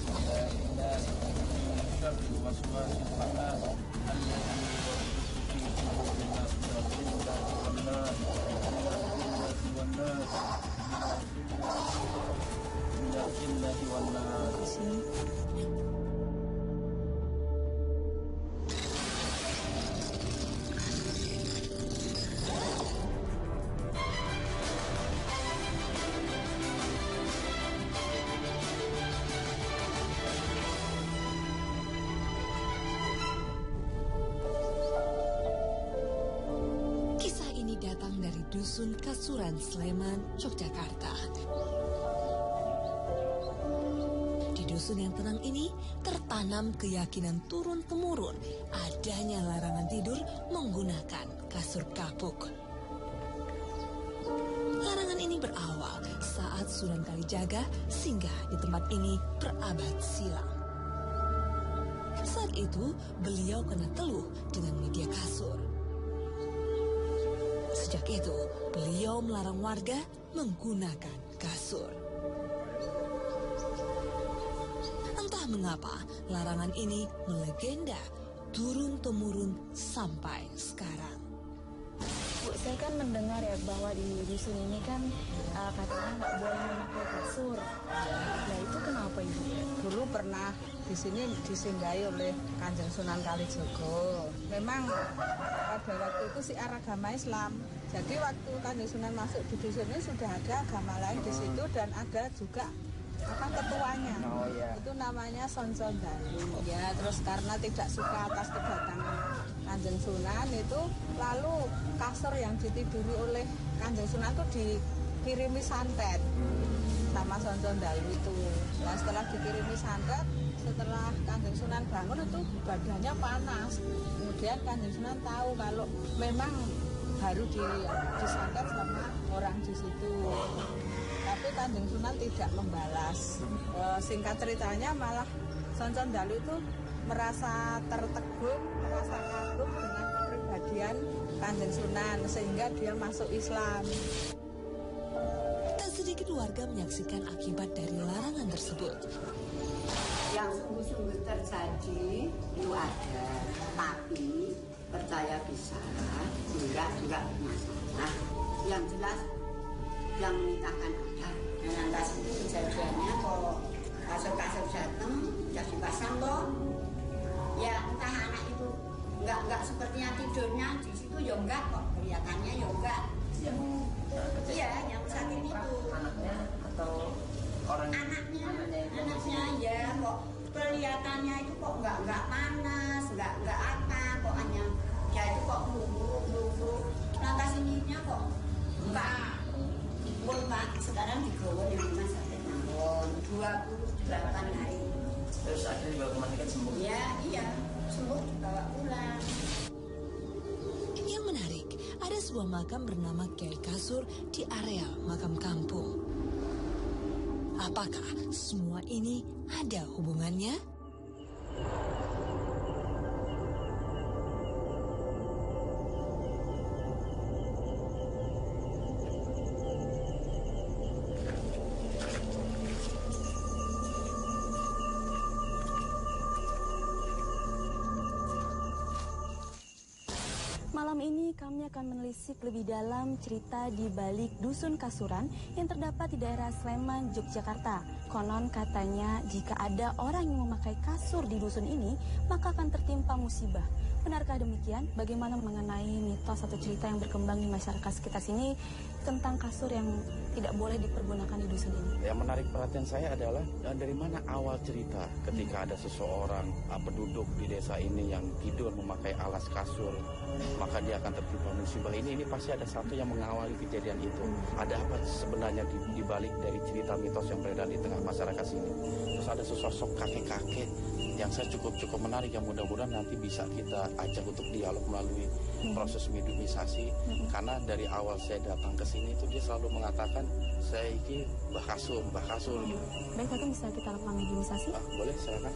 بالله من شر الوسواس الخناس الذي يوسوس في صدور الناس من الجنة والناس من الجنة والناس. Dusun Kasuran, Sleman, Yogyakarta. Di dusun yang tenang ini tertanam keyakinan turun-temurun adanya larangan tidur menggunakan kasur kapuk. Larangan ini berawal saat Sunan Kalijaga singgah di tempat ini berabad silam. Saat itu beliau kena teluh dengan media kasur. Sejak itu, beliau melarang warga menggunakan kasur. Entah mengapa, larangan ini melegenda turun-temurun sampai sekarang. Bu, saya kan mendengar ya bahwa di dusun ini kan katanya nggak boleh memakai kasur. Nah itu kenapa Ibu? Dulu pernah di sini disinggahi oleh Kanjeng Sunan Kalijogo. Memang pada waktu itu siar agama Islam. Jadi waktu Kanjeng Sunan masuk di dusun ini sudah ada agama lain di situ dan ada juga ketuanya. Oh, iya. Itu namanya Sonson Dalu. Ya, terus karena tidak suka atas kedatangan Kanjeng Sunan itu, lalu kasur yang ditiduri oleh Kanjeng Sunan itu dikirimi santet sama Sonson Dalu itu. Nah, setelah dikirimi santet, setelah Kanjeng Sunan bangun itu badannya panas. Kemudian Kanjeng Sunan tahu kalau memang baru disantet sama orang di situ. Tapi Kanjeng Sunan tidak membalas. Singkat ceritanya malah Sonson Dalu itu merasa tertegun, merasa kagum dengan kepribadian Kanjeng Sunan sehingga dia masuk Islam. Tak sedikit warga menyaksikan akibat dari larangan tersebut. Yang sungguh-sungguh terjadi itu ada, tapi percaya bisa, enggak juga masalah. Yang jelas yang menikahkan ada. Dan lantas itu kejadiannya kok kasur-kasur datang, udah dipasang loh. Ya entah anak itu enggak sepertinya tidurnya di situ ya enggak kok, kelihatannya ya enggak. Iya, yang sakit itu. Anaknya atau orang? Anaknya ya kok kelihatannya itu kok enggak panas, enggak apa, kok hanya ya itu kok lulu. Lantas ininya kok enggak. Pak, sekarang dibawa yang rumah sakit Mawon 28 hari. Terus akhirnya dibawa ke rumah sakit sembuh? Ya, iya, sembuh dibawa pulang. Yang menarik, ada sebuah makam bernama Kiai Kasur di areal makam kampung. Apakah semua ini ada hubungannya? Malam ini kami akan menelisik lebih dalam cerita di balik Dusun Kasuran yang terdapat di daerah Sleman, Yogyakarta. Konon katanya jika ada orang yang memakai kasur di dusun ini, maka akan tertimpa musibah. Benarkah demikian? Bagaimana mengenai mitos atau cerita yang berkembang di masyarakat sekitar sini tentang kasur yang tidak boleh dipergunakan di dusun ini? Yang menarik perhatian saya adalah dari mana awal cerita ketika ada seseorang penduduk di desa ini yang tidur memakai alas kasur, maka dia akan tertimpa musibah. Ini pasti ada satu yang mengawali kejadian itu. Ada apa sebenarnya di balik dari cerita mitos yang beredar di tengah masyarakat sini. Terus ada sesosok kakek-kakek yang saya cukup menarik, yang mudah-mudahan nanti bisa kita ajak untuk dialog melalui proses mediumisasi. Karena dari awal saya datang ke sini itu dia selalu mengatakan saya ini Mbah Kasur gitu. Baik, tapi bisa kita lakukan mediumisasi? Boleh, silakan.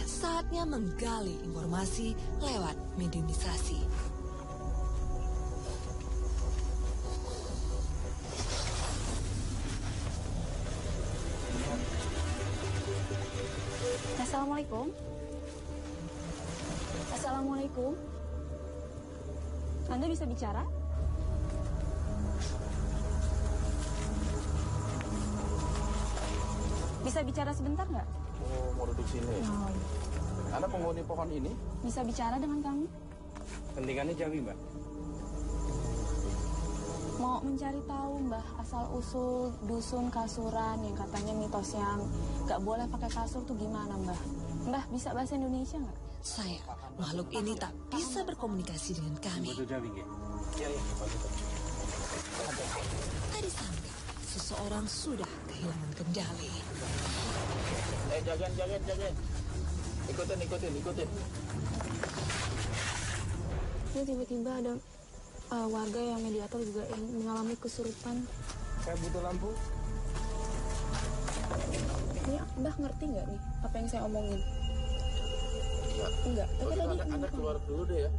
Saatnya menggali informasi lewat mediumisasi. Assalamualaikum. Assalamualaikum. Anda bisa bicara? Bisa bicara sebentar nggak? Oh, mau duduk sini. Oh, Anda penghuni pohon ini? bisa bicara dengan kami? Pentingannya Jawi, Mbak. Mau mencari tahu Mbah asal-usul dusun Kasuran yang katanya mitos yang nggak boleh pakai kasur tuh gimana Mbah? Mbah bisa bahasa Indonesia nggak? Sayang, makhluk ini tak bisa berkomunikasi dengan kami. Iya. Tak disangka, seseorang sudah kehilangan kendali. Jagan. Ikutin. Ini tiba-tiba ada warga yang mediator juga yang mengalami kesurupan. Saya butuh lampu. Ini Mbah ngerti nggak nih apa yang saya omongin? Iya. Enggak, tapi tadi Anda keluar dulu deh ya.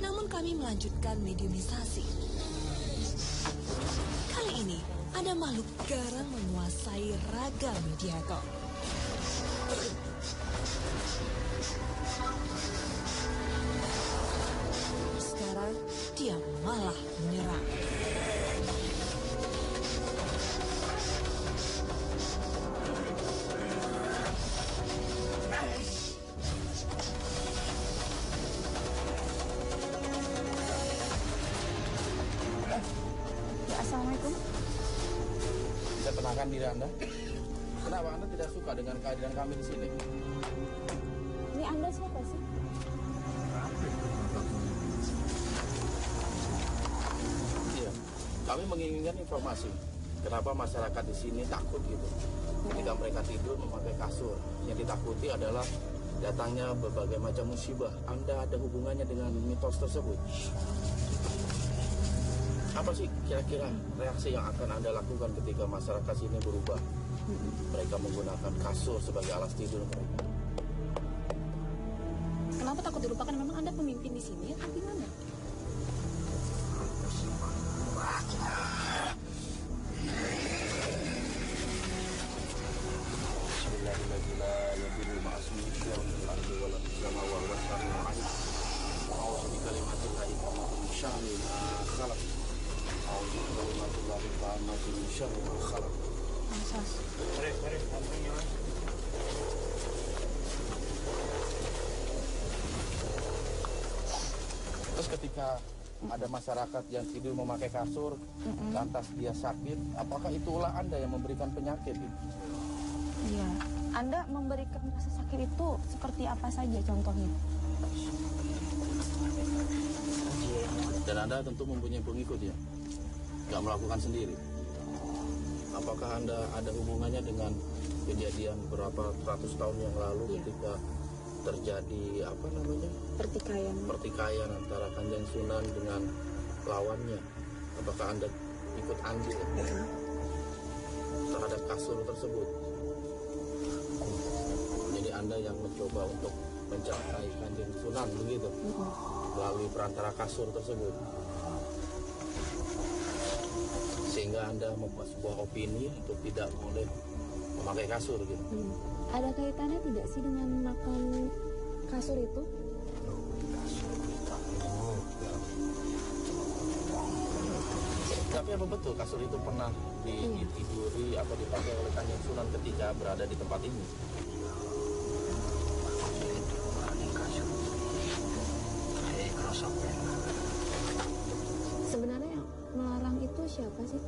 Namun kami melanjutkan mediumisasi. Kali ini ada makhluk garang menguasai raga mediator. Sekarang dia malah menyerang. Ya, Assalamualaikum. Bisa tenangkan diri Anda. Kenapa Anda tidak suka dengan kehadiran kami di sini? Ini Anda siapa sih? Iya. Kami menginginkan informasi. Kenapa masyarakat di sini takut gitu? Ketika mereka tidur memakai kasur. Yang ditakuti adalah datangnya berbagai macam musibah. Anda ada hubungannya dengan mitos tersebut? Apa sih kira-kira reaksi yang akan Anda lakukan ketika masyarakat sini berubah? Mereka menggunakan kasur sebagai alas tidur mereka. Kenapa takut dilupakan? Memang Anda pemimpin di sini atau gimana? Masas. Terus ketika ada masyarakat yang tidur memakai kasur, lantas dia sakit, apakah itulah Anda yang memberikan penyakit? Iya. Anda memberikan rasa sakit itu seperti apa saja contohnya? Dan Anda tentu mempunyai pengikut ya, nggak melakukan sendiri. Apakah Anda ada hubungannya dengan kejadian berapa ratus tahun yang lalu ketika terjadi pertikaian antara Kanjeng Sunan dengan lawannya? Apakah Anda ikut andil terhadap kasur tersebut? Jadi Anda yang mencoba untuk mencelakai Kanjeng Sunan begitu melalui perantara kasur tersebut, sehingga Anda membuat sebuah opini untuk tidak boleh memakai kasur gitu. Ada kaitannya tidak sih dengan makan kasur itu? Tapi apa betul kasur itu pernah ditiduri atau dipakai oleh Kanjeng Sunan ketika berada di tempat ini? Sebenarnya yang melarang itu siapa sih?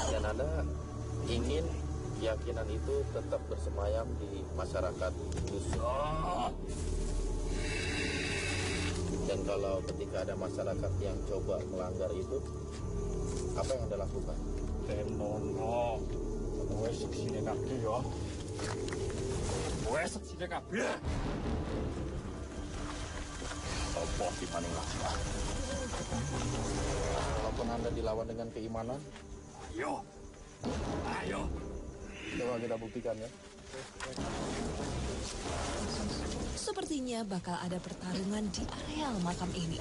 Dan Anda ingin keyakinan itu tetap bersemayam di masyarakat dusun. Dan kalau ketika ada masyarakat yang coba melanggar itu, apa yang Anda lakukan? Tenono, wes sini kaki yo, wes sini kaki. Apa di paling lagi? Walaupun Anda dilawan dengan keimanan, Ayo, coba kita buktikan ya. Sepertinya bakal ada pertarungan di areal makam ini.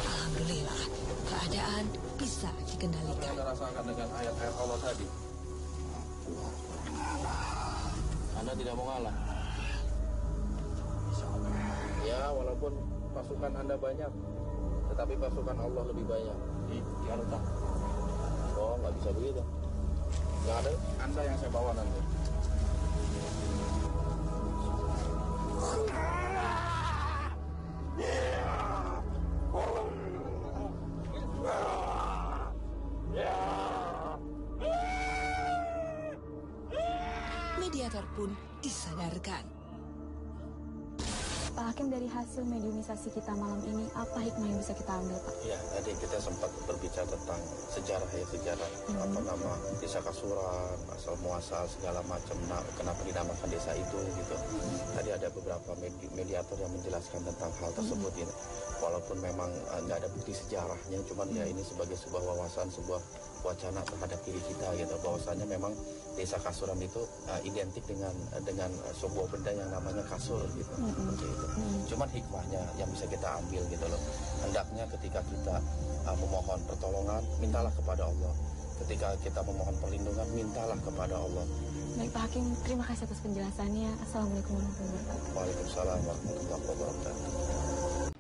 Alhamdulillah, keadaan bisa dikendalikan. Anda rasakan dengan ayat-ayat Allah tadi. Anda tidak mau ngalah. Ya, walaupun pasukan Anda banyak, tetapi pasukan Allah lebih banyak. Iya, tak. Oh, nggak bisa begitu. Nggak ada Anda yang saya bawa nanti. Mediator pun disadarkan. Pak Hakim, dari hasil mediumisasi kita malam ini, apa hikmah yang bisa kita ambil, Pak? Ya, tadi kita sempat berbicara tentang sejarah apa nama desa Kasuran, asal muasal segala macam, kenapa dinamakan desa itu gitu. Tadi ada beberapa mediator yang menjelaskan tentang hal tersebut gitu. Walaupun memang nggak ada bukti sejarahnya, cuman ya ini sebagai sebuah wawasan, sebuah wacana terhadap diri kita gitu, bahwasanya memang desa Kasuran itu identik dengan sebuah benda yang namanya kasur gitu, seperti itu. Cuman hikmahnya yang bisa kita ambil gitu loh. Hendaknya ketika kita memohon pertolongan, mintalah kepada Allah. Ketika kita memohon perlindungan, mintalah kepada Allah. Baik Pak Hakim, terima kasih atas penjelasannya. Assalamualaikum warahmatullahi wabarakatuh. Waalaikumsalam warahmatullahi wabarakatuh.